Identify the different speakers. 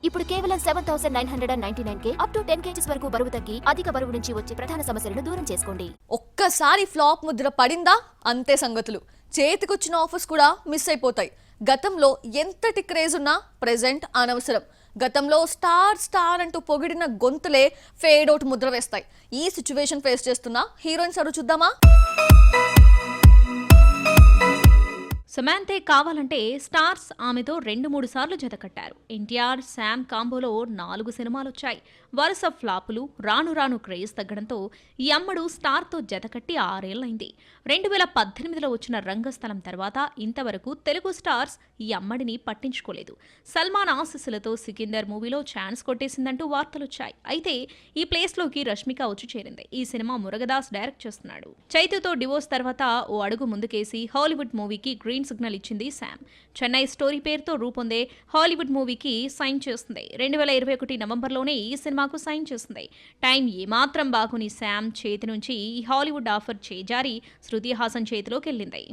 Speaker 1: ఇప్పుడు కేవలం 7,999K up to 10 kgs వరకు బరువు తగ్గి అధిక బరువు నుంచి వచ్చే ప్రధాన సమస్యలను దూరం చేసుకోండి.
Speaker 2: ఒక్కసారి ఫ్లాప్ ముద్ర పడిందా అంతే సంగతులు. చేతికొచ్చిన ఆఫర్స్ కూడా మిస్ అయిపోతాయి. గతంలో ఎంతటి క్రేజ్ ఉన్నా ప్రెజెంట్ అనవసరం. గతంలో స్టార్ అంటూ పొగిడిన గొంతులే ఫేడ్ అవుట్ ముద్ర వేస్తాయి. ఈ సిచ్యువేషన్ ఫేస్ చేస్తున్న హీరోయిన్స్ ఎవరు చూద్దామా?
Speaker 3: సమాంతే కావాలంటే స్టార్స్ ఆమెతో 2-3 సార్లు జతకట్టారు. ఎన్టీఆర్, శామ్ కాంబోలో 4 సినిమాలొచ్చాయి. వరుస ఫ్లాపులు, రాను క్రేజ్ తగ్గడంతో ఈ అమ్మడు స్టార్తో జతకట్టి 6 ఏళ్లైంది. 2018లో వచ్చిన రంగస్థలం తర్వాత ఇంతవరకు తెలుగు స్టార్స్ ఈ అమ్మడిని పట్టించుకోలేదు. సల్మాన్ ఆశీస్సులతో సికిందర్ మూవీలో ఛాన్స్ కొట్టేసిందంటూ వార్తలొచ్చాయి. అయితే ఈ ప్లేస్లోకి రష్మిక వచ్చి చేరింది. ఈ సినిమా మురుగదాస్ డైరెక్ట్ చేస్తున్నాడు. చైతుతో డివోర్స్ తర్వాత ఓ అడుగు ముందుకేసి హాలీవుడ్ మూవీకి గ్రీన్ సిగ్నల్ ఇచ్చింది శామ్. చెన్నై స్టోరీ పేరుతో రూపొందే హాలీవుడ్ మూవీకి సైన్ చేస్తుంది. 2021 నవంబర్లోనే ఈ సినిమాకు సైన్ చేసింది. టైం ఏమాత్రం బాగుని శామ్ చేతి నుంచి ఈ హాలీవుడ్ ఆఫర్ చేజారి శృతి హాసన్ చేతిలోకి వెళ్ళింది.